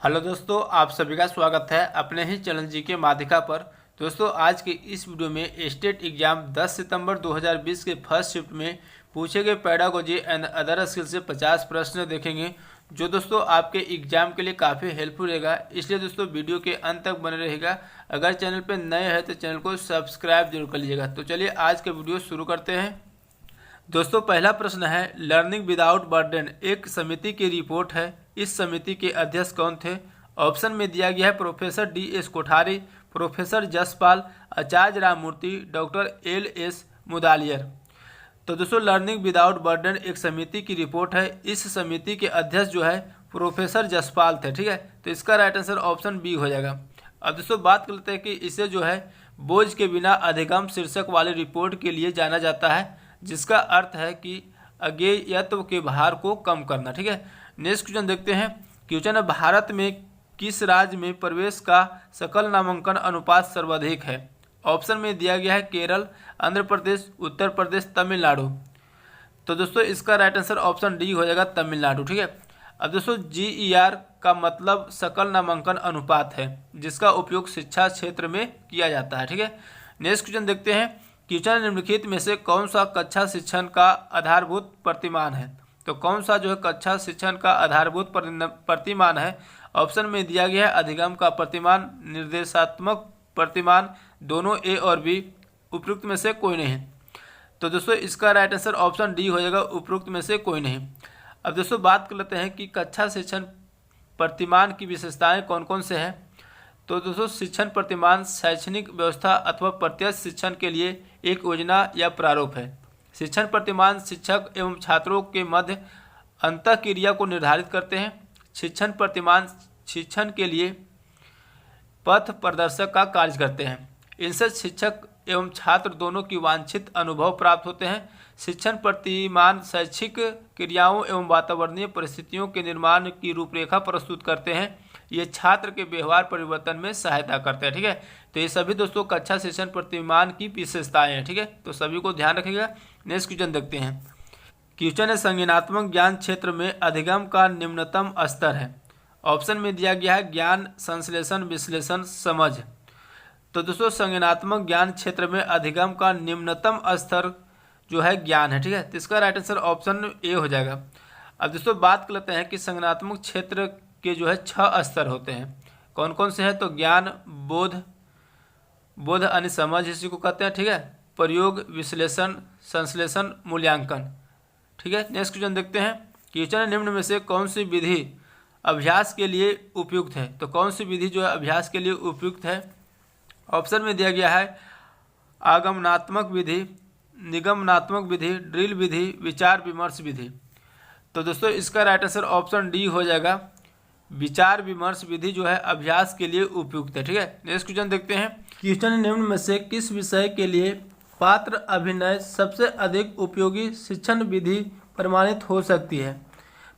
Hello दोस्तों, आप सभी का स्वागत है अपने ही चैनल जी के माध्यिका पर। दोस्तों, आज के इस वीडियो में स्टेट एग्जाम 10 सितंबर 2020 के फर्स्ट शिफ्ट में पूछे गए पेडागोजी एंड अदर स्किल से 50 प्रश्न देखेंगे, जो दोस्तों आपके एग्जाम के लिए काफ़ी हेल्पफुल रहेगा। इसलिए दोस्तों वीडियो के अंत तक बने रहेगा। अगर चैनल पर नए हैं तो चैनल को सब्सक्राइब जरूर कर लीजिएगा। तो चलिए आज का वीडियो शुरू करते हैं। दोस्तों, पहला प्रश्न है, लर्निंग विदाउट बर्डन एक समिति की रिपोर्ट है। इस समिति के अध्यक्ष कौन थे? ऑप्शन में दिया गया है professor D S. Kothari, professor Jaspal, Acharya Ramamurti, doctor L S. Mudaliar. तो दोस्तों, लर्निंग विदाउट बर्डन एक समिति की रिपोर्ट है। इस समिति के अध्यक्ष जो है प्रोफेसर जसपाल थे। ठीक है, तो इसका राइट आंसर ऑप्शन बी हो जाएगा। अब दोस्तों बात करते हैं कि इसे जो है बोझ के बिना अधिगम शीर्षक वाली रिपोर्ट के लिए जाना जाता है, जिसका अर्थ है कि अज्ञेयत्व के भार को कम करना। ठीक है, नेक्स्ट क्वेश्चन देखते हैं। क्वेश्चन है, भारत में किस राज्य में प्रवेश का सकल नामांकन अनुपात सर्वाधिक है? ऑप्शन में दिया गया है केरल, आंध्र प्रदेश, उत्तर प्रदेश, तमिलनाडु। तो दोस्तों इसका राइट आंसर ऑप्शन डी हो जाएगा, तमिलनाडु। ठीक है, अब दोस्तों GER का मतलब सकल नामांकन अनुपात है, जिसका उपयोग शिक्षा क्षेत्र में किया जाता है। ठीक है, नेक्स्ट क्वेश्चन देखते हैं। क्वेश्चन निम्नलिखित में से कौन सा कक्षा शिक्षण का आधारभूत प्रतिमान है? तो कौन सा जो है कक्षा शिक्षण का आधारभूत प्रतिमान है? ऑप्शन में दिया गया है अधिगम का प्रतिमान, निर्देशात्मक प्रतिमान, दोनों ए और बी, उपयुक्त में से कोई नहीं। तो दोस्तों इसका राइट आंसर ऑप्शन डी हो जाएगा, उपयुक्त में से कोई नहीं। अब दोस्तों बात कर लेते हैं कि कक्षा शिक्षण प्रतिमान की विशेषताएं कौन कौन से हैं। तो दोस्तों शिक्षण प्रतिमान शैक्षणिक व्यवस्था अथवा प्रत्यक्ष शिक्षण के लिए एक योजना या प्रारूप है। शिक्षण प्रतिमान शिक्षक एवं छात्रों के मध्य अंतःक्रिया को निर्धारित करते हैं। शिक्षण प्रतिमान शिक्षण के लिए पथ प्रदर्शक का कार्य करते हैं। इनसे शिक्षक एवं छात्र दोनों की वांछित अनुभव प्राप्त होते हैं। शिक्षण प्रतिमान शैक्षिक क्रियाओं एवं वातावरणीय परिस्थितियों के निर्माण की रूपरेखा प्रस्तुत करते हैं। ये छात्र के व्यवहार परिवर्तन में सहायता करते हैं। ठीक है, तो ये सभी दोस्तों कक्षा शिक्षण प्रतिमान की विशेषताएं हैं। ठीक है, तो सभी को ध्यान रखिएगा। नेक्स्ट क्वेश्चन देखते हैं। क्वेश्चन है, संज्ञानात्मक ज्ञान क्षेत्र में अधिगम का निम्नतम स्तर है। ऑप्शन में दिया गया है ज्ञान, संश्लेषण, विश्लेषण, समझ। तो दोस्तों संज्ञानात्मक ज्ञान क्षेत्र में अधिगम का निम्नतम स्तर जो है ज्ञान है। ठीक है, तो इसका राइट आंसर ऑप्शन ए हो जाएगा। अब दोस्तों बात कर लेते हैं कि संज्ञानात्मक क्षेत्र के जो है 6 स्तर होते हैं। कौन कौन से हैं? तो ज्ञान, बोध यानी समझ इसी को कहते हैं। ठीक है, प्रयोग, विश्लेषण, संश्लेषण, मूल्यांकन। ठीक है, नेक्स्ट क्वेश्चन देखते हैं। क्वेश्चन निम्न में से कौन सी विधि अभ्यास के लिए उपयुक्त है? तो कौन सी विधि जो है अभ्यास के लिए उपयुक्त है? ऑप्शन में दिया गया है आगमनात्मक विधि, निगमनात्मक विधि, ड्रिल विधि, विचार विमर्श विधि। तो दोस्तों इसका राइट आंसर ऑप्शन डी हो जाएगा, विचार विमर्श विधि जो है अभ्यास के लिए उपयुक्त है। ठीक है, नेक्स्ट क्वेश्चन देखते हैं। क्वेश्चन निम्न में से किस विषय के लिए पात्र अभिनय सबसे अधिक उपयोगी शिक्षण विधि प्रमाणित हो सकती है?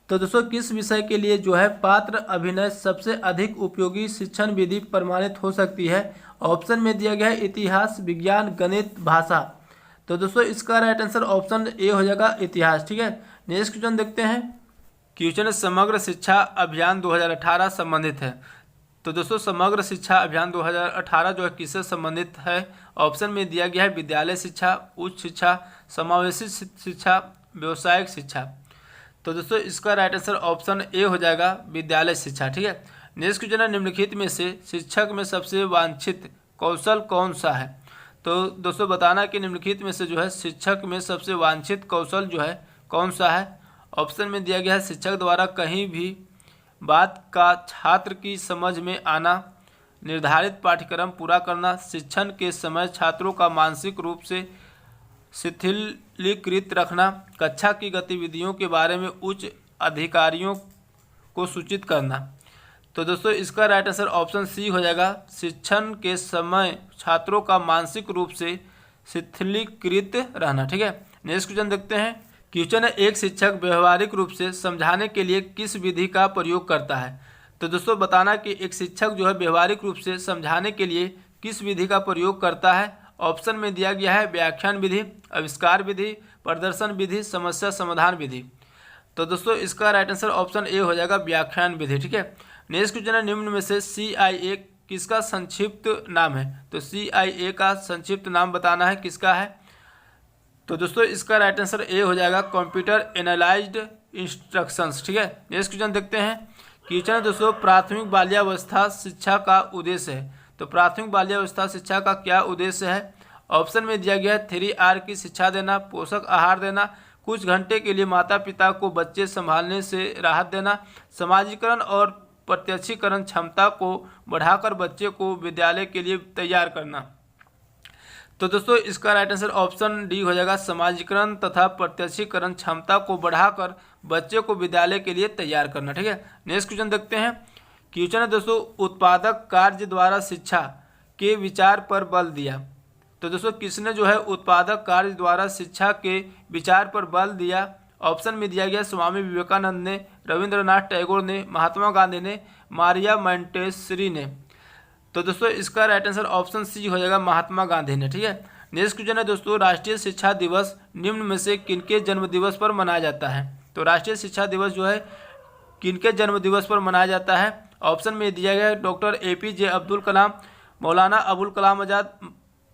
तो दोस्तों किस विषय के लिए जो है पात्र अभिनय सबसे अधिक उपयोगी शिक्षण विधि प्रमाणित हो सकती है? ऑप्शन में दिया गया है इतिहास, विज्ञान, गणित, भाषा। तो दोस्तों इसका राइट आंसर ऑप्शन ए हो जाएगा, इतिहास। ठीक है, नेक्स्ट क्वेश्चन देखते हैं। क्वेश्चन समग्र शिक्षा अभियान 2018 संबंधित है। तो दोस्तों समग्र शिक्षा अभियान 2018 जो है किससे संबंधित है? ऑप्शन में दिया गया है विद्यालय शिक्षा, उच्च शिक्षा, समावेशी शिक्षा, व्यावसायिक शिक्षा। तो दोस्तों इसका राइट आंसर ऑप्शन ए हो जाएगा, विद्यालय शिक्षा। ठीक है, नेक्स्ट क्वेश्चन है, निम्नलिखित में से शिक्षक में सबसे वांछित कौशल कौन सा है? तो दोस्तों बताना कि निम्नलिखित में से जो है शिक्षक में सबसे वांछित कौशल जो है कौन सा है? ऑप्शन में दिया गया है शिक्षक द्वारा कहीं भी बात का छात्र की समझ में आना, निर्धारित पाठ्यक्रम पूरा करना, शिक्षण के समय छात्रों का मानसिक रूप से शिथिलीकृत रखना, कक्षा की गतिविधियों के बारे में उच्च अधिकारियों को सूचित करना। तो दोस्तों इसका राइट आंसर ऑप्शन सी हो जाएगा, शिक्षण के समय छात्रों का मानसिक रूप से शिथिलीकृत रहना। ठीक है, नेक्स्ट क्वेश्चन देखते हैं। क्वेश्चन है, एक शिक्षक व्यवहारिक रूप से समझाने के लिए किस विधि का प्रयोग करता है? तो दोस्तों बताना कि एक शिक्षक जो है व्यवहारिक रूप से समझाने के लिए किस विधि का प्रयोग करता है? ऑप्शन में दिया गया है व्याख्यान विधि, आविष्कार विधि, प्रदर्शन विधि, समस्या समाधान विधि। तो दोस्तों इसका राइट आंसर ऑप्शन ए हो जाएगा, व्याख्यान विधि। ठीक है, नेक्स्ट क्वेश्चन है, निम्न में से CIA किसका संक्षिप्त नाम है? तो CIA का संक्षिप्त नाम बताना है, किसका है? तो दोस्तों इसका राइट आंसर ए हो जाएगा, कंप्यूटर एनालाइज्ड इंस्ट्रक्शंस। ठीक है, नेक्स्ट क्वेश्चन देखते हैं। क्वेश्चन है दोस्तों, प्राथमिक बाल्यावस्था शिक्षा का उद्देश्य है। तो प्राथमिक बाल्यावस्था शिक्षा का क्या उद्देश्य है? ऑप्शन में दिया गया है 3R की शिक्षा देना, पोषक आहार देना, कुछ घंटे के लिए माता पिता को बच्चे संभालने से राहत देना, समाजीकरण और प्रत्यक्षीकरण क्षमता को बढ़ाकर बच्चे को विद्यालय के लिए तैयार करना। तो दोस्तों इसका राइट आंसर ऑप्शन डी हो जाएगा, समाजीकरण तथा प्रत्यक्षीकरण क्षमता को बढ़ाकर बच्चे को विद्यालय के लिए तैयार करना। ठीक है, नेक्स्ट क्वेश्चन देखते हैं। क्वेश्चन है दोस्तों, उत्पादक कार्य द्वारा शिक्षा के विचार पर बल दिया। तो दोस्तों किसने जो है उत्पादक कार्य द्वारा शिक्षा के विचार पर बल दिया? ऑप्शन में दिया गया स्वामी विवेकानंद ने, रविंद्रनाथ टैगोर ने, महात्मा गांधी ने, मारिया मोंटेसरी ने। तो दोस्तों इसका राइट आंसर ऑप्शन सी हो जाएगा, महात्मा गांधी ने। ठीक है, नेक्स्ट क्वेश्चन है दोस्तों, राष्ट्रीय शिक्षा दिवस निम्न में से किनके जन्म दिवस पर मनाया जाता है? तो राष्ट्रीय शिक्षा दिवस जो है किनके जन्म दिवस पर मनाया जाता है? ऑप्शन में दिया गया है डॉक्टर APJ अब्दुल कलाम, मौलाना अबुल कलाम आज़ाद,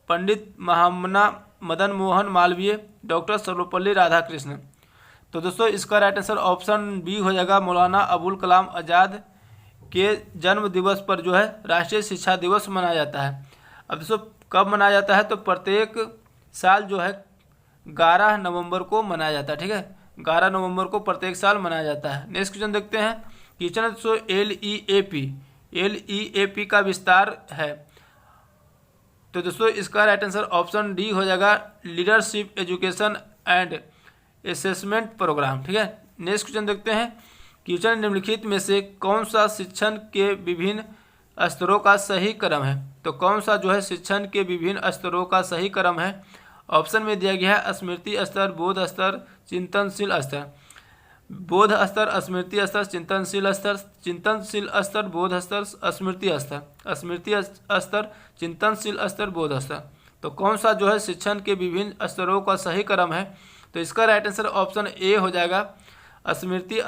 पंडित महामना मदन मोहन मालवीय, डॉक्टर सर्वपल्ली राधाकृष्णन। तो दोस्तों इसका राइट आंसर ऑप्शन बी हो जाएगा, मौलाना अबुल कलाम आज़ाद के जन्म दिवस पर जो है राष्ट्रीय शिक्षा दिवस मनाया जाता है। अब दोस्तों कब मनाया जाता है? तो प्रत्येक साल जो है 11 नवंबर को मनाया जाता है। ठीक है, 11 नवंबर को प्रत्येक साल मनाया जाता है। नेक्स्ट क्वेश्चन देखते हैं। क्वेश्चन है दोस्तों, LEAP का विस्तार है। तो दोस्तों इसका राइट आंसर ऑप्शन डी हो जाएगा, leadership education and assessment programme. ठीक है, नेक्स्ट क्वेश्चन देखते हैं। क्वेश्चन निम्नलिखित में से कौन सा शिक्षण के विभिन्न स्तरों का सही क्रम है? तो कौन सा जो है शिक्षण के विभिन्न स्तरों का सही क्रम है? ऑप्शन में दिया गया है स्मृति स्तर, बोध स्तर, चिंतनशील स्तर। बोध स्तर, स्मृति स्तर, चिंतनशील स्तर, चिंतनशील स्तर, बोध स्तर, स्मृति स्तर, स्मृति स्तर, चिंतनशील स्तर, बोध स्तर। तो कौन सा जो है शिक्षण के विभिन्न स्तरों का सही क्रम है? तो इसका राइट आंसर ऑप्शन ए हो जाएगा, स्मृति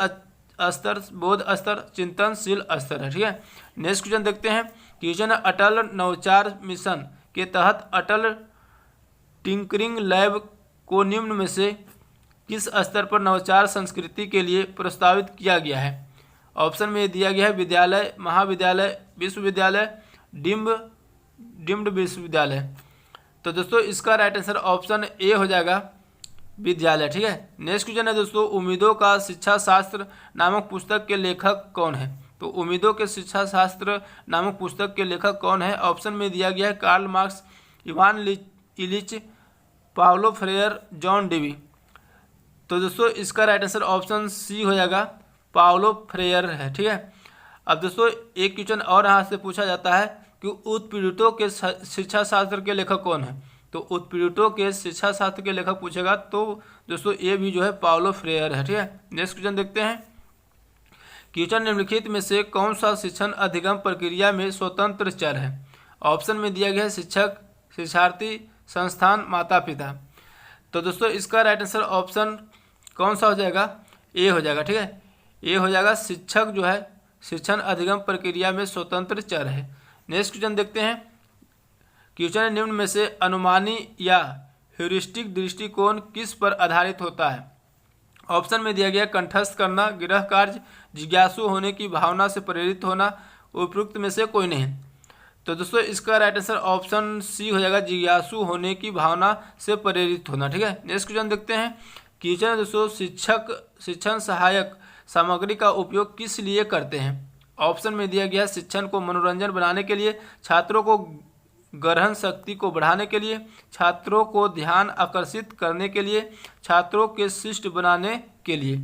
स्तर, बोध स्तर, चिंतनशील स्तर है। ठीक है, नेक्स्ट क्वेश्चन देखते हैं। क्वेश्चन है, अटल नवचार मिशन के तहत अटल टिंकरिंग लैब को निम्न में से किस स्तर पर नवाचार संस्कृति के लिए प्रस्तावित किया गया है? ऑप्शन में दिया गया है विद्यालय, महाविद्यालय, विश्वविद्यालय, डीम्ड विश्वविद्यालय। तो दोस्तों इसका राइट आंसर ऑप्शन ए हो जाएगा, विद्यालय। ठीक है, नेक्स्ट क्वेश्चन है दोस्तों, उम्मीदों का शिक्षा शास्त्र नामक पुस्तक के लेखक कौन है? तो उम्मीदों के शिक्षा शास्त्र नामक पुस्तक के लेखक कौन है? ऑप्शन में दिया गया है Karl Marx, Ivan Illich, Paulo Freire, John Dewey. तो दोस्तों इसका राइट आंसर ऑप्शन सी हो जाएगा, पाउलो फ्रेयर है। ठीक है, अब दोस्तों एक क्वेश्चन और यहाँ से पूछा जाता है कि उत्पीड़ितों के शिक्षा शास्त्र के लेखक कौन है? तो उत्पीड़ितों के शिक्षा शास्त्र के लेखक पूछेगा तो दोस्तों ये भी जो है पाउलो फ्रेयर है। ठीक है, नेक्स्ट क्वेश्चन देखते हैं। क्वेश्चन निम्नलिखित में से कौन सा शिक्षण अधिगम प्रक्रिया में स्वतंत्र चर है? ऑप्शन में दिया गया है शिक्षक, शिक्षार्थी, संस्थान, माता पिता। तो दोस्तों इसका राइट आंसर ऑप्शन कौन सा हो जाएगा? ए हो जाएगा। ठीक है, ए हो जाएगा, शिक्षक जो है शिक्षण अधिगम प्रक्रिया में स्वतंत्र चर है। नेक्स्ट क्वेश्चन देखते हैं। क्वेश्चन निम्न में से अनुमानी या ह्यूरिस्टिक दृष्टिकोण किस पर आधारित होता है? ऑप्शन में दिया गया कंठस्थ करना, गृह कार्य, जिज्ञासु होने की भावना से प्रेरित होना, उपयुक्त में से कोई नहीं। तो दोस्तों इसका राइट आंसर ऑप्शन सी हो जाएगा, जिज्ञासु होने की भावना से प्रेरित होना। ठीक है, नेक्स्ट क्वेश्चन देखते हैं। क्वेश्चन दोस्तों, शिक्षक शिक्षण सहायक सामग्री का उपयोग किस लिए करते हैं? ऑप्शन में दिया गया शिक्षण को मनोरंजन बनाने के लिए, छात्रों को ग्रहण शक्ति को बढ़ाने के लिए, छात्रों को ध्यान आकर्षित करने के लिए, छात्रों के शिष्ट बनाने के लिए।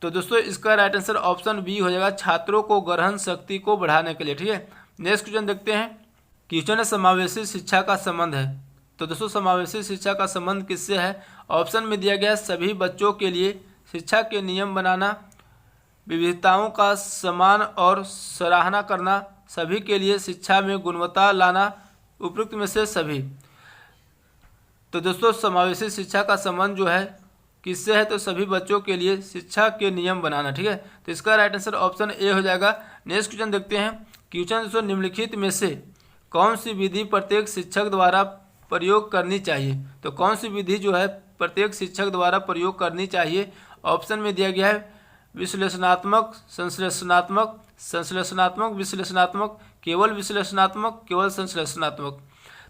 तो दोस्तों इसका राइट आंसर ऑप्शन बी हो जाएगा, छात्रों को ग्रहण शक्ति को बढ़ाने के लिए। ठीक है, नेक्स्ट क्वेश्चन देखते हैं। क्वेश्चन है समावेशी शिक्षा का संबंध है। तो दोस्तों समावेशी शिक्षा का संबंध किससे है? ऑप्शन में दिया गया सभी बच्चों के लिए शिक्षा के नियम बनाना, विविधताओं का सम्मान और सराहना करना, सभी के लिए शिक्षा में गुणवत्ता लाना, उपयुक्त में से सभी। तो दोस्तों समावेशी शिक्षा का संबंध जो है किससे है, तो सभी बच्चों के लिए शिक्षा के नियम बनाना। ठीक है, तो इसका राइट आंसर ऑप्शन ए हो जाएगा। नेक्स्ट क्वेश्चन देखते हैं। क्वेश्चन दोस्तों, निम्नलिखित में से कौन सी विधि प्रत्येक शिक्षक द्वारा प्रयोग करनी चाहिए। तो कौन सी विधि जो है प्रत्येक शिक्षक द्वारा प्रयोग करनी चाहिए। ऑप्शन में दिया गया है विश्लेषणात्मक, संश्लेषणात्मक, संश्लेषणात्मक, विश्लेषणात्मक, केवल विश्लेषणात्मक, केवल संश्लेषणात्मक।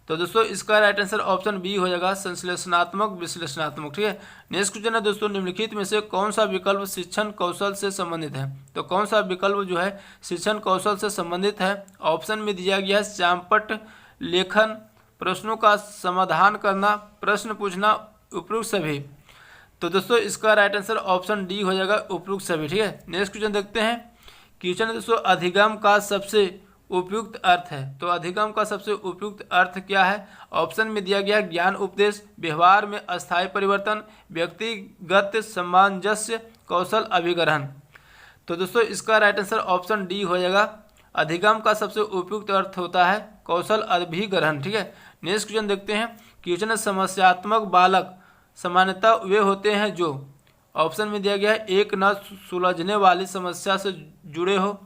तो दोस्तों इसका राइट आंसर ऑप्शन बी हो जाएगा, संश्लेषणात्मक, विश्लेषणात्मक। ठीक है, नेक्स्ट क्वेश्चन है दोस्तों, निम्नलिखित में से कौन सा विकल्प शिक्षण कौशल से संबंधित है। तो कौन सा विकल्प जो है शिक्षण कौशल से संबंधित है। ऑप्शन में दिया गया है चांपट लेखन, प्रश्नों का समाधान करना, प्रश्न पूछना, उपयुक्त सभी। तो दोस्तों इसका राइट आंसर ऑप्शन डी हो जाएगा, उपयुक्त सभी। ठीक है, नेक्स्ट क्वेश्चन देखते हैं। क्वेश्चन दोस्तों, अधिगम का सबसे उपयुक्त अर्थ है। तो अधिगम का सबसे उपयुक्त अर्थ क्या है। ऑप्शन में दिया गया ज्ञान उपदेश, व्यवहार में अस्थायी परिवर्तन, व्यक्तिगत सामंजस्य, कौशल अभिग्रहण। तो दोस्तों इसका राइट आंसर ऑप्शन डी हो जाएगा। अधिगम का सबसे उपयुक्त अर्थ होता है कौशल अभिग्रहण। ठीक है, नेक्स्ट क्वेश्चन देखते हैं। क्वेश्चन, समस्यात्मक बालक सामान्यतः वे होते हैं जो। ऑप्शन में दिया गया है एक न सुलझने वाली समस्या से जुड़े हो,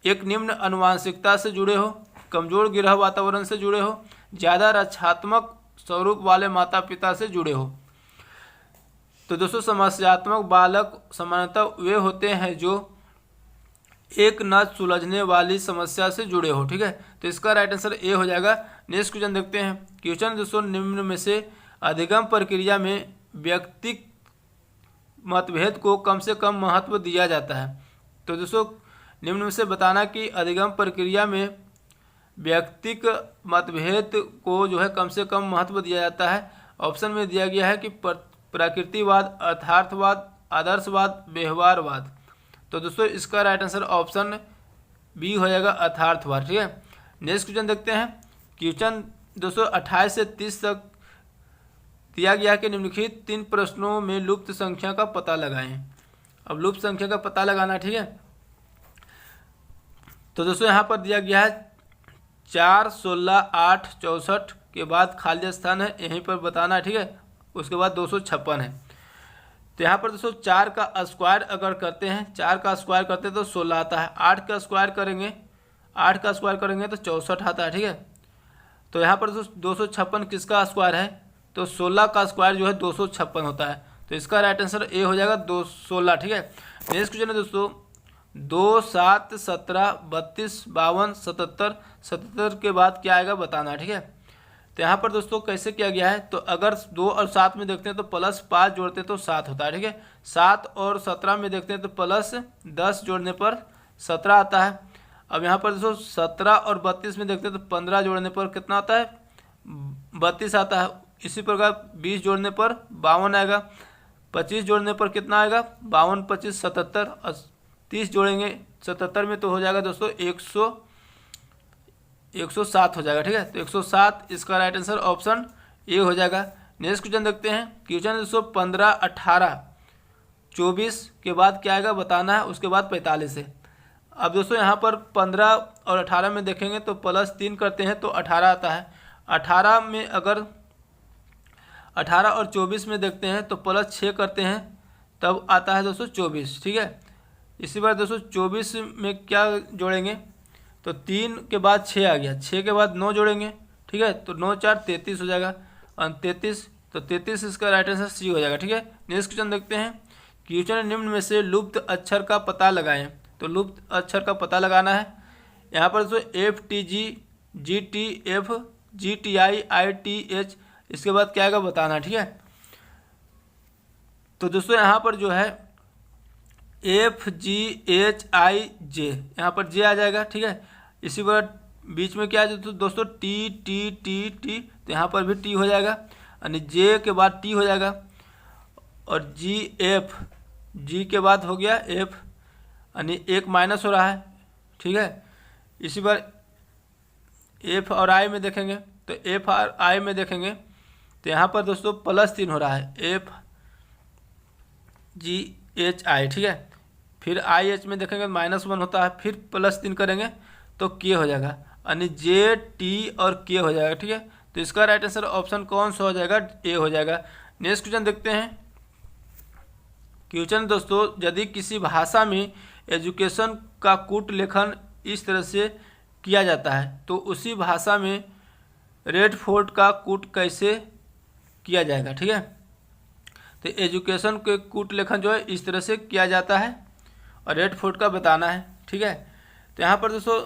एक निम्न अनुवांशिकता से जुड़े हो, कमजोर गृह वातावरण से जुड़े हो, ज़्यादा रक्षात्मक स्वरूप वाले माता पिता से जुड़े हो। तो दोस्तों समस्यात्मक बालक सामान्यतः वे होते हैं जो एक न सुलझने वाली समस्या से जुड़े हो। ठीक है, तो इसका राइट आंसर ए हो जाएगा। नेक्स्ट क्वेश्चन देखते हैं। क्वेश्चन दोस्तों, निम्न में से अधिगम प्रक्रिया में व्यक्तिक मतभेद को कम से कम महत्व दिया जाता है। तो दोस्तों निम्न में से बताना कि अधिगम प्रक्रिया में व्यक्तिक मतभेद को जो है कम से कम महत्व दिया जाता है। ऑप्शन में दिया गया है कि प्रकृतिवाद, अर्थार्थवाद, आदर्शवाद, व्यवहारवाद। तो दोस्तों इसका राइट आंसर ऑप्शन बी हो जाएगा, अर्थार्थवाद। ठीक है, नेक्स्ट क्वेश्चन देखते हैं। क्वेश्चन दोस्तों 28 से 30 तक दिया गया कि निम्नलिखित 3 प्रश्नों में लुप्त संख्या का पता लगाएं। अब लुप्त संख्या का पता लगाना। ठीक है, तो दोस्तों यहाँ पर दिया गया है 4, 16, 8, 64 के बाद खाली स्थान है, यहीं पर बताना है। ठीक है, उसके बाद 256 है। तो यहाँ पर दोस्तों 4 का स्क्वायर अगर करते हैं, 4 का स्क्वायर करते हैं तो 16 आता है। 8 का स्क्वायर करेंगे, 8 का स्क्वायर करेंगे तो 64 आता है। ठीक है, तो यहाँ पर दोस्तों 256 किसका स्क्वायर है, तो 16 का स्क्वायर जो है 256 होता है। तो इसका राइट आंसर ए हो जाएगा 216। ठीक है, नेक्स्ट क्वेश्चन है दोस्तों 2, 7, 17, 32, 52, 77, 77 के बाद क्या आएगा बताना। ठीक है, तो यहाँ पर दोस्तों कैसे किया गया है, तो अगर 2 और 7 में देखते हैं तो +5 जोड़ते हैं तो 7 होता है। ठीक है, 7 और 17 में देखते हैं तो +10 जोड़ने पर 17 आता है। अब यहाँ पर दोस्तों 17 और 32 में देखते हैं तो 15 जोड़ने पर कितना आता है, 32 आता है। इसी प्रकार 20 जोड़ने पर 52 आएगा, 25 जोड़ने पर कितना आएगा, 52, 25, 77, और 30 जोड़ेंगे 77 में तो हो जाएगा दोस्तों 107 हो जाएगा। ठीक है, तो 107 इसका राइट आंसर ऑप्शन ए हो जाएगा। नेक्स्ट क्वेश्चन देखते हैं। क्वेश्चन दोस्तों 15, 18, 24 के बाद क्या आएगा बताना है, उसके बाद 45 है। अब दोस्तों यहाँ पर 15 और 18 में देखेंगे तो +3 करते हैं तो 18 आता है। 18 में अगर 18 और 24 में देखते हैं तो +6 करते हैं तब आता है दोस्तों 24। ठीक है, इसी बार दोस्तों 24 में क्या जोड़ेंगे, तो 3 के बाद 6 आ गया, 6 के बाद 9 जोड़ेंगे। ठीक है, तो 9, 4, 33 हो जाएगा, और 33, तो 33 इसका राइट आंसर सी हो जाएगा। ठीक है, नेक्स्ट क्वेश्चन देखते हैं। क्वेश्चन निम्न में से लुप्त अक्षर का पता लगाएं। तो लुप्त अक्षर का पता लगाना है। यहाँ पर दोस्तों FTG, GTF, GTI, ITH, इसके बाद क्या आएगा बताना। ठीक है, तो दोस्तों यहाँ पर जो है FGHIJ, यहाँ पर J आ जाएगा। ठीक है, इसी बार बीच में क्या है तो दोस्तों T, तो यहाँ पर भी T हो जाएगा, यानी J के बाद T हो जाएगा, और GF, G के बाद हो गया F, यानी एक माइनस हो रहा है। ठीक है, इसी बार F और I में देखेंगे तो F और I में देखेंगे तो यहाँ पर दोस्तों +3 हो रहा है, FGHI। ठीक है, फिर IH में देखेंगे -1 होता है, फिर +3 करेंगे तो K हो जाएगा, यानी J, T और K हो जाएगा। ठीक है, तो इसका राइट आंसर ऑप्शन कौन सा हो जाएगा, ए हो जाएगा। नेक्स्ट क्वेश्चन देखते हैं। क्वेश्चन दोस्तों, यदि किसी भाषा में एजुकेशन का कूट लेखन इस तरह से किया जाता है तो उसी भाषा में रेडफोर्ड का कूट कैसे किया जाएगा। ठीक है, तो एजुकेशन के कूट लेखन जो है इस तरह से किया जाता है और रेडफोर्ड का बताना है। ठीक है, तो यहाँ पर दोस्तों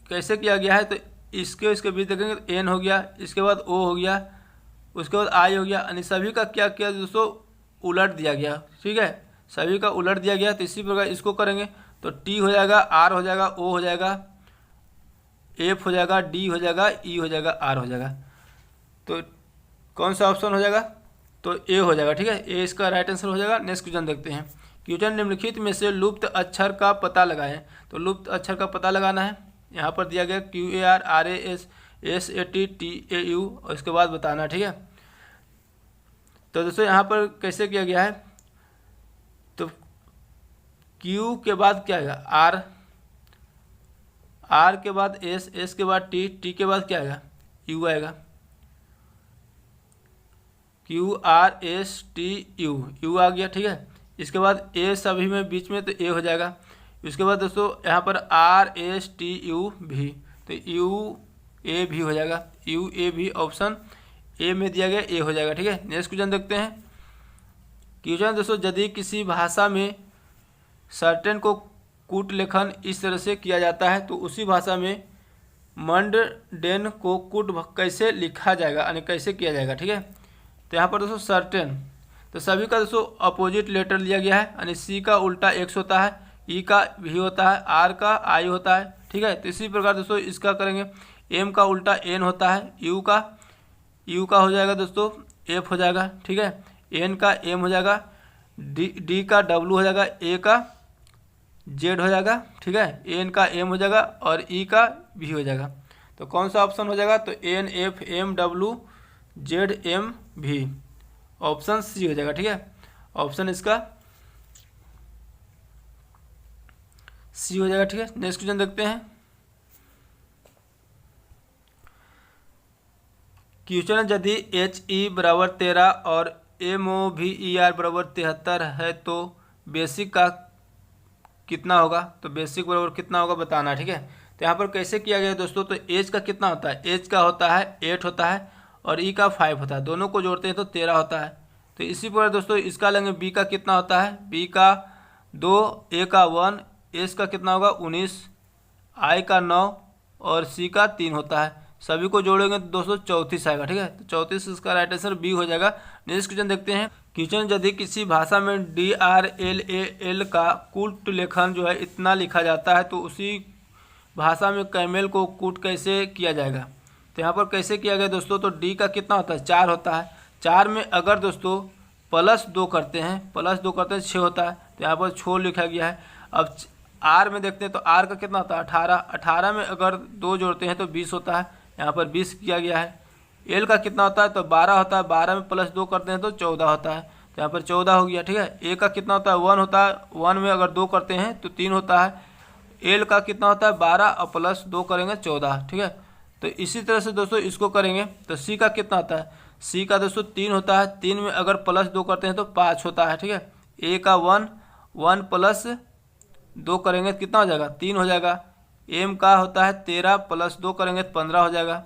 कैसे किया गया है, तो इसके बीच देखेंगे तो एन हो गया, इसके बाद ओ हो गया, उसके बाद आई हो गया, यानी सभी का क्या किया दोस्तों, उलट दिया गया। ठीक है, सभी का उलट दिया गया। तो इसी प्रकार इसको करेंगे तो टी हो जाएगा, आर हो जाएगा, ओ हो जाएगा, एफ हो जाएगा, डी हो जाएगा, ई हो जाएगा, आर हो जाएगा। तो कौन सा ऑप्शन हो जाएगा, तो ए हो जाएगा। ठीक है, ए इसका राइट आंसर हो जाएगा। नेक्स्ट क्वेश्चन देखते हैं। क्वेश्चन, निम्नलिखित में से लुप्त अक्षर का पता लगाएं। तो लुप्त अक्षर का पता लगाना है, यहाँ पर दिया गया QAR RAS SAT TAU और इसके बाद बताना। ठीक है, तो दोस्तों यहाँ पर कैसे किया गया है, तो Q के बाद क्या आएगा, R के बाद S के बाद T के बाद क्या आएगा, U आएगा। QRSTU U आ गया। ठीक है, इसके बाद ए सभी में बीच में तो ए हो जाएगा। उसके बाद दोस्तों यहाँ पर RSTU भी, तो UA भी हो जाएगा, UA भी ऑप्शन ए में दिया गया, ए हो जाएगा। ठीक है, नेक्स्ट क्वेश्चन देखते हैं। क्वेश्चन दोस्तों, यदि किसी भाषा में सर्टेन को कूट लेखन इस तरह से किया जाता है तो उसी भाषा में मंडेन को कूट कैसे लिखा जाएगा, यानी कैसे किया जाएगा। ठीक है, तो यहाँ पर दोस्तों सर्टेन, तो सभी का दोस्तों अपोजिट लेटर लिया गया है, यानी सी का उल्टा एक्स होता है, ई का भी होता है, आर का आई होता है। ठीक है, तो इसी प्रकार दोस्तों इसका करेंगे, एम का उल्टा एन होता है, यू का हो जाएगा दोस्तों एफ हो जाएगा। ठीक है, एन का एम हो जाएगा, डी का डब्लू हो जाएगा, ए का जेड हो जाएगा। ठीक है, एन का एम हो जाएगा और ई का भी हो जाएगा। तो कौन सा ऑप्शन हो जाएगा, तो N F M W Z M भी, ऑप्शन सी हो जाएगा। ठीक है, ऑप्शन इसका सी हो जाएगा। ठीक है, नेक्स्ट क्वेश्चन देखते हैं। क्वेश्चन, यदि HE बराबर 13 और MOVER बराबर 73 है तो बेसिक का कितना होगा, तो बेसिक बराबर कितना होगा बताना। ठीक है, तो यहाँ पर कैसे किया गया दोस्तों, तो एज का कितना होता है, एज का होता है 8 होता है और ई का 5 होता है, दोनों को जोड़ते हैं तो 13 होता है। तो इसी प्रकार दोस्तों इसका लेंगे, बी का कितना होता है, बी का 2, ए का 1, एस का कितना होगा 19, आई का 9 और सी का 3 होता है। सभी को जोड़ेंगे तो दोस्तों 34 आएगा। ठीक है, तो 34 इसका राइट आंसर बी हो जाएगा। नेक्स्ट क्वेश्चन देखते हैं। क्वेश्चन, यदि किसी भाषा में DRLAL का कूट लेखन जो है इतना लिखा जाता है तो उसी भाषा में कैमेल को कूट कैसे किया जाएगा। तो यहाँ पर कैसे किया गया दोस्तों, तो डी का कितना होता है, 4 होता है। 4 में अगर दोस्तों +2 करते हैं, +2 करते हैं 6 होता है, तो यहाँ पर 6 लिखा गया है। अब आर में देखते हैं तो आर का कितना होता है 18, 18 में अगर 2 जोड़ते हैं तो 20 होता है, यहाँ पर 20 किया गया है। एल का कितना होता है, तो 12 होता है, 12 में +2 करते हैं तो 14 होता है, तो यहाँ पर 14 हो गया। ठीक है, ए का कितना होता है 1 होता है, 1 में अगर 2 करते हैं तो 3 होता है। एल का कितना होता है 12 और +2 करेंगे 14। ठीक है, तो इसी तरह से दोस्तों इसको करेंगे तो सी का कितना होता है, सी का दोस्तों 3 होता है, 3 में अगर +2 करते हैं तो 5 होता है। ठीक है, ए का 1 +2 करेंगे तो कितना हो जाएगा 3 हो जाएगा। एम का होता है 13 +2 करेंगे तो 15 हो जाएगा।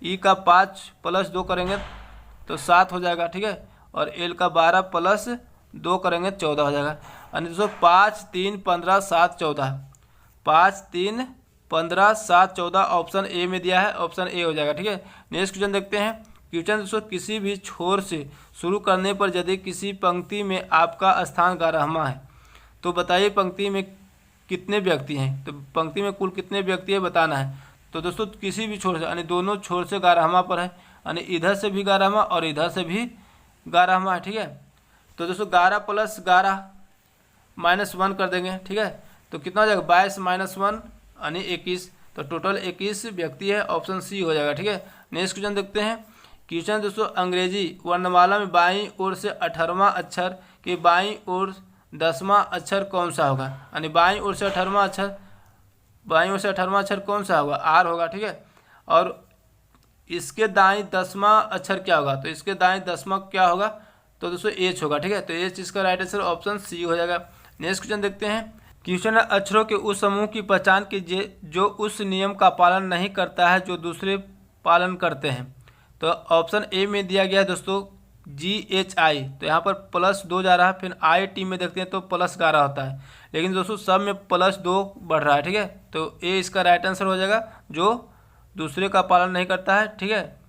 ई का 5 +2 करेंगे तो 7 हो जाएगा। ठीक है, और एल का 12 +2 करेंगे 14 हो जाएगा। यानी दोस्तों 5 3 15 7 14, 5 3 15 7 14 ऑप्शन ए में दिया है, ऑप्शन ए हो जाएगा। ठीक है, नेक्स्ट क्वेश्चन देखते हैं। क्वेश्चन दोस्तों, किसी भी छोर से शुरू करने पर यदि किसी पंक्ति में आपका स्थान 11वां है तो बताइए पंक्ति में कितने व्यक्ति हैं, तो पंक्ति में कुल कितने व्यक्ति है बताना है। तो दोस्तों किसी भी छोर से, यानी दोनों छोर से 11वां पर है, यानी इधर से भी 11वां और इधर से भी 11वां है। ठीक है, तो दोस्तों 11 + 11 -1 कर देंगे। ठीक है, तो कितना हो जाएगा 22 - 1 यानी 21, तो टोटल 21 व्यक्ति है, ऑप्शन सी हो जाएगा। ठीक है, नेक्स्ट क्वेश्चन देखते हैं। क्वेश्चन दोस्तों, अंग्रेजी वर्णमाला में बाईं ओर से 18वां अक्षर के बाईं ओर 10वां अक्षर कौन सा होगा, यानी बाईं ओर से 18वां अक्षर, बाईं ओर से 18वां अक्षर कौन सा होगा, आर होगा। ठीक है, और इसके दाईं 10वां अक्षर क्या होगा, तो इसके दाईं 10वां क्या होगा तो दोस्तों एच होगा। ठीक है, तो एच इसका राइट आंसर ऑप्शन सी हो जाएगा। नेक्स्ट क्वेश्चन देखते हैं। क्वेश्चन है अक्षरों के उस समूह की पहचान कीजिए जो उस नियम का पालन नहीं करता है जो दूसरे पालन करते हैं। तो ऑप्शन ए में दिया गया है दोस्तों GHI, तो यहाँ पर +2 जा रहा है। फिर IT में देखते हैं तो +11 होता है, लेकिन दोस्तों सब में +2 बढ़ रहा है। ठीक है, तो ए इसका राइट आंसर हो जाएगा जो दूसरे का पालन नहीं करता है। ठीक है,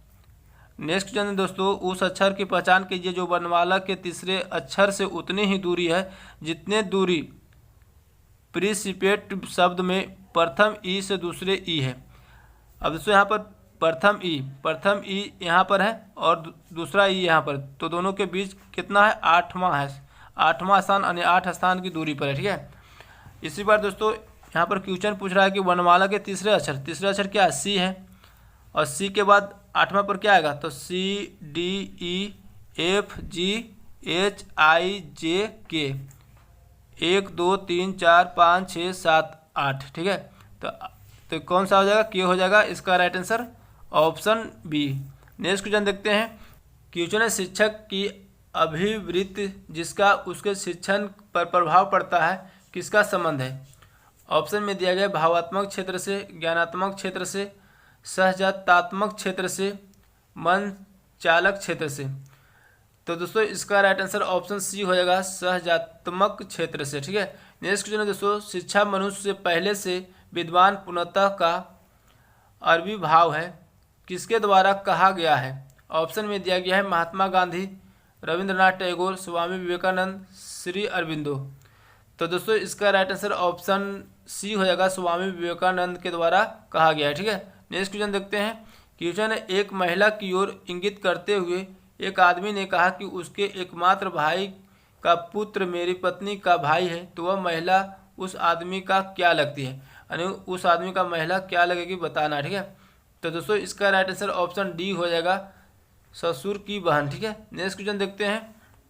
नेक्स्ट क्वेश्चन दोस्तों, उस अक्षर की पहचान कीजिए जो वर्णमाला के तीसरे अक्षर से उतनी ही दूरी है जितने दूरी प्रीसिपेट शब्द में प्रथम ई से दूसरे ई है। अब दोस्तों यहाँ पर प्रथम ई यहाँ पर है और दूसरा ई यहाँ पर, तो दोनों के बीच कितना है, 8वां है। 8वां स्थान यानी 8 स्थान की दूरी पर है। ठीक है, इसी बार दोस्तों यहाँ पर क्वेश्चन पूछ रहा है कि वर्णमाला के तीसरे अक्षर क्या है, सी है, और सी के बाद 8वां पर क्या आएगा, तो CDEFGHIJK 1 2 3 4 5 6 7 8। ठीक है, तो कौन सा हो जाएगा, के हो जाएगा इसका right answer option B. Next question देखते हैं। क्वेश्चन है शिक्षक की अभिवृत्ति जिसका उसके शिक्षण पर प्रभाव पड़ता है किसका संबंध है। ऑप्शन में दिया गया भावात्मक क्षेत्र से, ज्ञानात्मक क्षेत्र से, सहजात्मक क्षेत्र से, मन चालक क्षेत्र से। तो दोस्तों इसका राइट आंसर ऑप्शन सी हो जाएगा, सहजात्मक क्षेत्र से। ठीक है, नेक्स्ट क्वेश्चन है दोस्तों, शिक्षा मनुष्य से पहले से विद्वान पूर्णतः का अरबी भाव है किसके द्वारा कहा गया है। ऑप्शन में दिया गया है महात्मा गांधी, रविंद्रनाथ टैगोर, स्वामी विवेकानंद, श्री अरविंदो। तो दोस्तों इसका राइट आंसर ऑप्शन सी हो जाएगा, स्वामी विवेकानंद के द्वारा कहा गया है। ठीक है, नेक्स्ट क्वेश्चन देखते हैं। क्वेश्चन है एक महिला की ओर इंगित करते हुए एक आदमी ने कहा कि उसके एकमात्र भाई का पुत्र मेरी पत्नी का भाई है, तो वह महिला उस आदमी का क्या लगती है, यानी उस आदमी का महिला क्या लगेगी बताना। ठीक है, तो दोस्तों इसका राइट आंसर ऑप्शन डी हो जाएगा, ससुर की बहन। ठीक है, नेक्स्ट क्वेश्चन देखते हैं।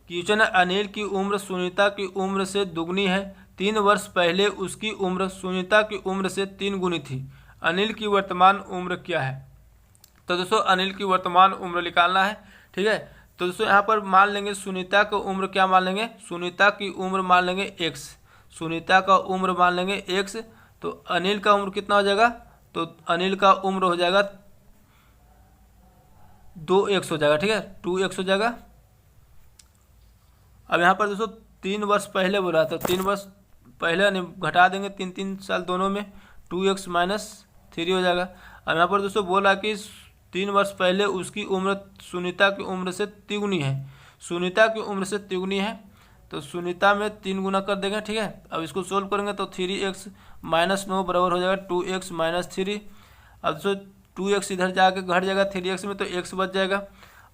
क्वेश्चन है अनिल की उम्र सुनीता की उम्र से दुगनी है। 3 वर्ष पहले उसकी उम्र सुनीता की उम्र से 3 गुनी थी। अनिल की वर्तमान उम्र क्या है। तो दोस्तों अनिल की वर्तमान उम्र निकालना है। ठीक है, तो दोस्तों यहाँ पर मान लेंगे सुनीता का उम्र क्या मान लेंगे, सुनीता की उम्र मान लेंगे x, सुनीता का उम्र मान लेंगे x। तो अनिल का उम्र कितना हो जाएगा, तो अनिल का उम्र हो जाएगा 2x हो जाएगा। ठीक है, 2x हो जाएगा। अब यहाँ पर दोस्तों 3 वर्ष पहले बोला, तो 3 वर्ष पहले घटा देंगे 3 साल दोनों में, 2x - 3 हो जाएगा। अब यहाँ पर दोस्तों बोला कि 3 वर्ष पहले उसकी उम्र सुनीता की उम्र से तिगुनी है, सुनीता की उम्र से तिगुनी है, तो सुनीता में 3 गुना कर देंगे। ठीक है, अब इसको सोल्व करेंगे तो 3x - 9 बराबर हो जाएगा 2x - 3। अब दोस्तों 2x इधर जाके घट जाएगा 3x में, तो x बच जाएगा,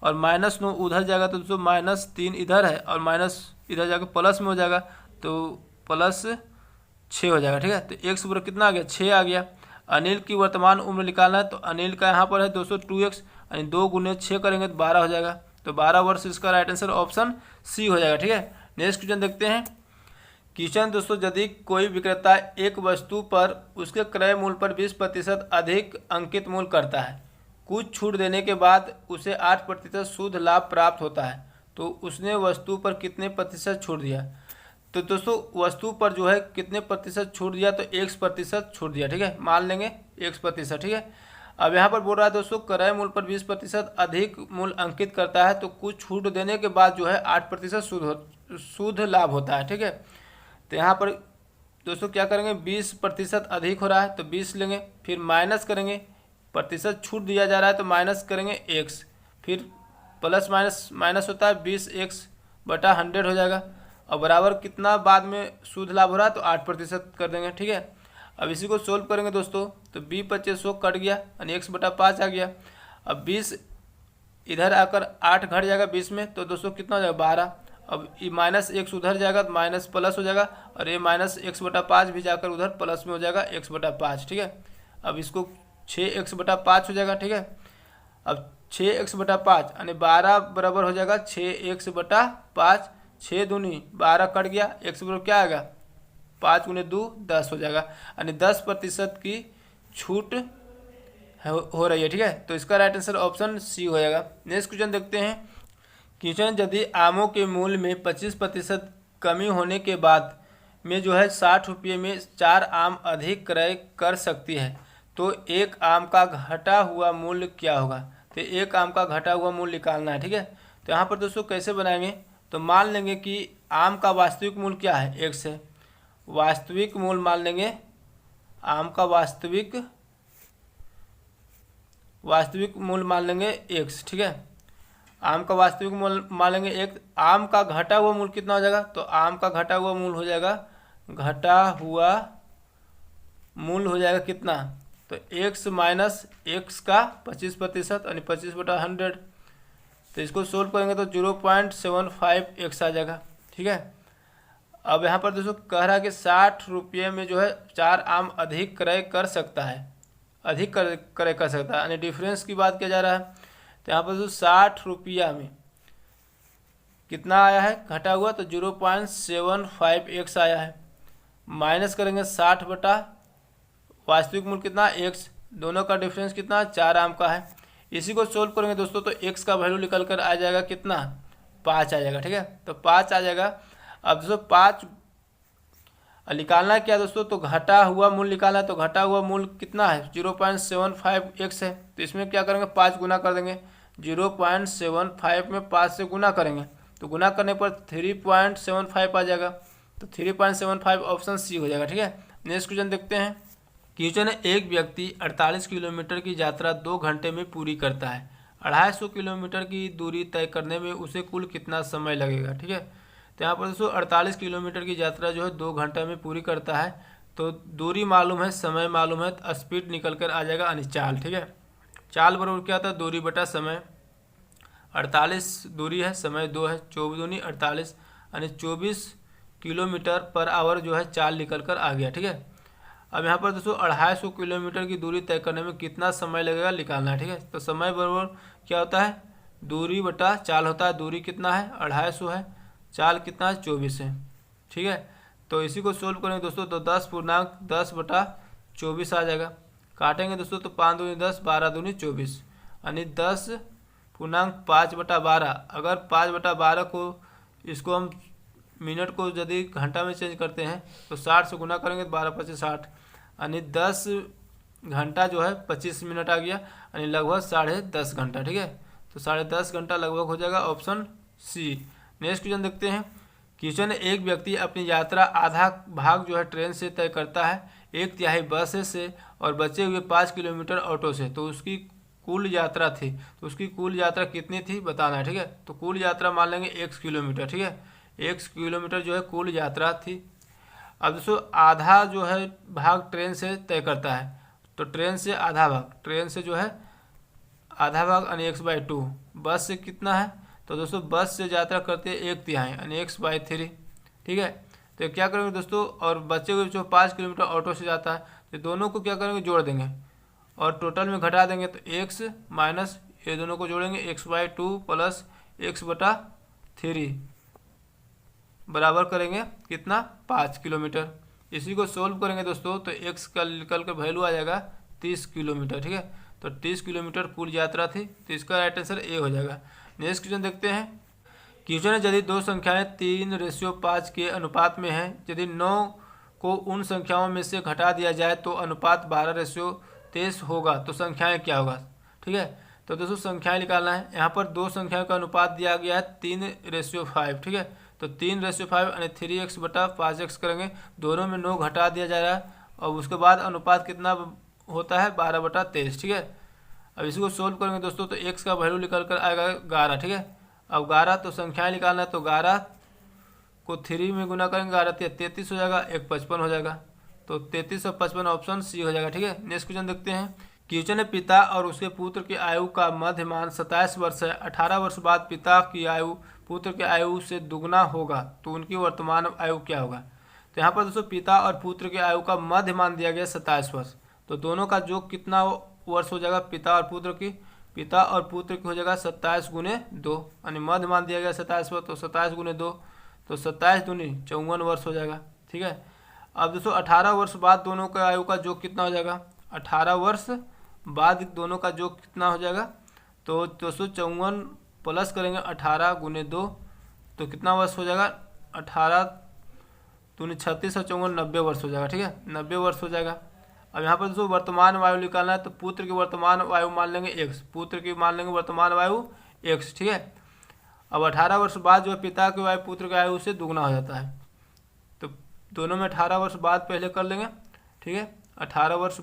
और -9 उधर जाएगा तो दोस्तों -3 इधर है, और माइनस इधर जाके प्लस में हो जाएगा, तो +6 हो जाएगा। ठीक है, तो x बराबर कितना आ गया, 6 आ गया। अनिल की वर्तमान उम्र निकालना है, तो अनिल का यहाँ पर है दोस्तों 2x, यानी 2 × 6 करेंगे तो 12 हो जाएगा, तो 12 वर्ष इसका राइट आंसर ऑप्शन सी हो जाएगा। ठीक है, नेक्स्ट क्वेश्चन देखते हैं। क्वेश्चन दोस्तों, यदि कोई विक्रेता एक वस्तु पर उसके क्रय मूल्य पर 20% अधिक अंकित मूल्य करता है, कुछ छूट देने के बाद उसे 8% शुद्ध लाभ प्राप्त होता है, तो उसने वस्तु पर कितने प्रतिशत छूट दिया। तो दोस्तों वस्तु पर जो है कितने प्रतिशत छूट दिया, तो 1% छूट दिया। ठीक है, मान लेंगे 1%। ठीक है, अब यहाँ पर बोल रहा है दोस्तों क्रय मूल्य पर 20% अधिक मूल्य अंकित करता है, तो कुछ छूट देने के बाद जो है 8% शुद्ध लाभ होता है। ठीक है, तो यहाँ पर दोस्तों क्या करेंगे, 20% अधिक हो रहा है तो 20 लेंगे, फिर माइनस करेंगे, प्रतिशत छूट दिया जा रहा है तो माइनस करेंगे x, फिर प्लस माइनस होता है 20x/100 हो जाएगा, और बराबर कितना बाद में शुद्ध लाभ हो रहा है तो 8% कर देंगे। ठीक है, अब इसी को सोल्व करेंगे दोस्तों, तो 20/25 कट गया यानी x/5 आ गया। अब 20 इधर आकर 8 घट जाएगा 20 में, तो दोस्तों कितना हो जाएगा 12। अब ये -x उधर जाएगा तो माइनस प्लस हो जाएगा, और ये -x/5 भी जाकर उधर प्लस में हो जाएगा x/5। ठीक है, अब इसको 6x/5 हो जाएगा। ठीक है, अब 6x/5 यानी 12 बराबर हो जाएगा 6x/5, 6 दूनी 12 कट गया, x बराबर क्या आएगा 5 × 2 10 हो जाएगा, यानी 10% की छूट हो रही है। ठीक है, तो इसका राइट आंसर ऑप्शन सी हो जाएगा। नेक्स्ट क्वेश्चन देखते हैं। क्वेश्चन, यदि आमों के मूल्य में 25% कमी होने के बाद में जो है 60 रुपये में 4 आम अधिक क्रय कर सकती है, तो एक आम का घटा हुआ मूल्य क्या होगा। तो एक आम का घटा हुआ मूल्य निकालना है। ठीक है, तो यहाँ पर दोस्तों कैसे बनाएंगे, तो मान लेंगे कि आम का वास्तविक मूल्य क्या है, x है। वास्तविक मूल्य मान लेंगे, आम का वास्तविक मूल्य मान लेंगे x। ठीक है, आम का वास्तविक मूल्य मान लेंगे एक। आम का घटा हुआ मूल्य कितना हो जाएगा, तो आम का घटा हुआ मूल्य हो जाएगा, घटा हुआ मूल्य हो जाएगा कितना, तो x माइनस एक्स का 25% यानी 25/100। तो इसको सोल्व करेंगे तो 0.75x आ जाएगा। ठीक है, अब यहाँ पर दोस्तों कह रहा है कि 60 रुपये में जो है 4 आम अधिक क्रय कर सकता है, अधिक क्रय कर सकता है, यानी डिफरेंस की बात किया जा रहा है। तो यहाँ पर दोस्तों 60 रुपया में कितना आया है घटा हुआ, तो 0.75x आया है। माइनस करेंगे 60 बटा वास्तविक मूल्य कितना x, दोनों का डिफरेंस कितना 4 आम का है। इसी को सोल्व करेंगे दोस्तों तो x का वैल्यू निकल कर आ जाएगा कितना, 5 आ जाएगा। ठीक है, तो 5 आ जाएगा। अब दोस्तों 5 निकालना है क्या दोस्तों, तो घटा हुआ मूल्य निकालना है। तो घटा हुआ मूल्य कितना है, 0.75x है। तो इसमें क्या करेंगे, 5 गुना कर देंगे। 0.75 में 5 से गुना करेंगे, तो गुना करने पर 3.75 आ जाएगा। तो 3.75 ऑप्शन सी हो जाएगा। ठीक है, नेक्स्ट क्वेश्चन देखते हैं। क्वेश्चन है, एक व्यक्ति 48 किलोमीटर की यात्रा 2 घंटे में पूरी करता है। 250 किलोमीटर की दूरी तय करने में उसे कुल कितना समय लगेगा। ठीक है, तो यहाँ पर दोस्तों 48 किलोमीटर की यात्रा जो है 2 घंटे में पूरी करता है। तो दूरी मालूम है, समय मालूम है, तो स्पीड निकल कर आ जाएगा यानी चाल। ठीक है, चाल बराबर क्या होता है, दूरी बटा समय। 48 दूरी है, समय 2 है, 24 दूनी 48 यानी 24 किलोमीटर पर आवर जो है चाल निकल कर आ गया। ठीक है, अब यहाँ पर दोस्तों 250 किलोमीटर की दूरी तय करने में कितना समय लगेगा निकालना है। ठीक है, तो समय बराबर क्या होता है, दूरी बटा चाल होता है। दूरी कितना है 250 है, चाल कितना है 24 है। ठीक है, तो इसी को सोल्व करेंगे दोस्तों तो 10 बटा 24 आ जाएगा। काटेंगे दोस्तों तो 5 दूनी 10, 12 दूनी 24 यानी 10.5 बटा 12। अगर 5 बटा 12 को इसको हम मिनट को यदि घंटा में चेंज करते हैं तो 60 से गुना करेंगे तो 12 25 60 यानी 10 घंटा जो है 25 मिनट आ गया, यानी लगभग 10.5 घंटा। ठीक है, तो 10.5 घंटा लगभग हो जाएगा, ऑप्शन सी। नेक्स्ट क्वेश्चन देखते हैं। क्वेश्चन, एक व्यक्ति अपनी यात्रा आधा भाग जो है ट्रेन से तय करता है, 1/3 बस से और बचे हुए 5 किलोमीटर ऑटो से। तो उसकी कुल यात्रा थी, तो उसकी कुल यात्रा कितनी थी बताना है। ठीक है, तो कुल यात्रा मान लेंगे 1 किलोमीटर। ठीक है, 1 किलोमीटर जो है कुल यात्रा थी। अब दोस्तों आधा जो है भाग ट्रेन से तय करता है, तो ट्रेन से आधा भाग, ट्रेन से जो है आधा भाग यानी 1/2। बस से कितना है, तो दोस्तों बस से यात्रा करते हैं 1/3 यानी 1/3। ठीक है, तो क्या करेंगे दोस्तों, और बचे हुए जो 5 किलोमीटर ऑटो से जाता है, तो दोनों को क्या करेंगे जोड़ देंगे और टोटल में घटा देंगे। तो x माइनस ये दोनों को जोड़ेंगे, 1/2 प्लस 1/3 बराबर करेंगे कितना 5 किलोमीटर। इसी को सोल्व करेंगे दोस्तों तो x का निकल कर वैल्यू आ जाएगा 30 किलोमीटर। ठीक है, तो 30 किलोमीटर कुल यात्रा थी, तो इसका राइट आंसर ए हो जाएगा। नेक्स्ट क्वेश्चन देखते हैं। क्वेश्चन है, यदि 2 संख्याएं 3:5 के अनुपात में हैं, यदि 9 को उन संख्याओं में से घटा दिया जाए तो अनुपात 12:23 होगा, तो संख्याएं क्या होगा। ठीक है, तो दोस्तों संख्याएं निकालना है। यहाँ पर 2 संख्याओं का अनुपात दिया गया है 3:5। ठीक है, तो 3:5 यानी 3x बटा 5x करेंगे, दोनों में 9 घटा दिया जा रहा है और उसके बाद अनुपात कितना होता है 12/23। ठीक है, अब इसी को सोल्व करेंगे दोस्तों तो x का वैल्यू निकल कर आएगा 11। ठीक है, अब 11 तो संख्याएं निकालना है, तो 11 को 3 में गुना करेंगे, 11 33 हो जाएगा, 1 55 हो जाएगा। तो 33 और 55 ऑप्शन सी हो जाएगा। ठीक है, नेक्स्ट क्वेश्चन देखते हैं। क्वेश्चन है, पिता और उसके पुत्र की आयु का मध्यमान 27 वर्ष है। 18 वर्ष बाद पिता की आयु पुत्र की आयु से दुगना होगा, तो उनकी वर्तमान आयु क्या होगा। तो यहाँ पर दोस्तों पिता और पुत्र की आयु का मध्यमान दिया गया 27 वर्ष, तो दोनों का जो कितना वर्ष हो जाएगा पिता और पुत्र की हो जाएगा 27 गुने 2, यानी मध्यमान दिया गया 27 वर्ष, तो 27 गुने 2 तो 27 दूनी 54 वर्ष हो जाएगा। ठीक है, अब दोस्तों 18 वर्ष बाद दोनों का आयु का जो कितना हो जाएगा, 18 वर्ष बाद दोनों का जो कितना हो जाएगा, तो दोस्तों 54 प्लस करेंगे 18 गुने 2 तो कितना वर्ष हो जाएगा, 18 दूनी 36 और 54 90 वर्ष हो जाएगा। ठीक है, 90 वर्ष हो जाएगा। अब यहाँ पर दोस्तों वर्तमान वायु निकालना है, तो पुत्र की वर्तमान वायु मान लेंगे x, पुत्र की मान लेंगे वर्तमान वायु x। ठीक है, अब 18 वर्ष बाद जो है पिता की वायु पुत्र की आयु से दुगना हो जाता है, तो दोनों में 18 वर्ष बाद पहले कर लेंगे। ठीक है, 18 वर्ष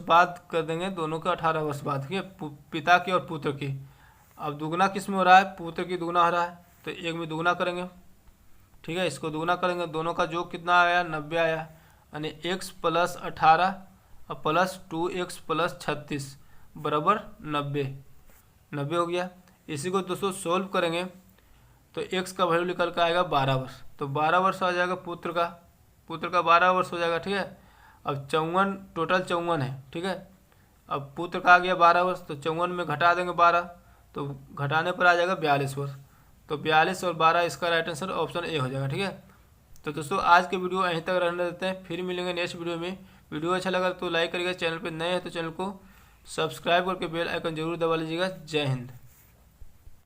बाद कर देंगे, दोनों के 18 वर्ष बाद। ठीक है, पिता की और पुत्र की। अब दुगना किस में हो रहा है, पुत्र की दुगना हो रहा है, तो एक में दुगना करेंगे। ठीक है, इसको दुगना करेंगे, दोनों का योग कितना आया, 90 आया, यानी x प्लस 18 और प्लस 2x प्लस 36 बराबर 90 हो गया। इसी को दोस्तों सोल्व करेंगे तो x का वैल्यू निकल कर आएगा 12 वर्ष, तो 12 वर्ष आ जाएगा पुत्र का 12 वर्ष हो जाएगा। ठीक है, अब 54 टोटल 54 है। ठीक है, अब पुत्र का आ गया 12 वर्ष, तो 54 में घटा देंगे 12, तो घटाने पर आ जाएगा 42 वर्ष, तो 42 और 12 इसका राइट आंसर ऑप्शन ए हो जाएगा। ठीक है, तो दोस्तों आज के वीडियो यहीं तक रहने देते हैं, फिर मिलेंगे नेक्स्ट वीडियो में। वीडियो अच्छा लगा तो लाइक करिएगा, चैनल पर नए हैं तो चैनल को सब्सक्राइब करके बेल आइकन जरूर दबा लीजिएगा। जय हिंद।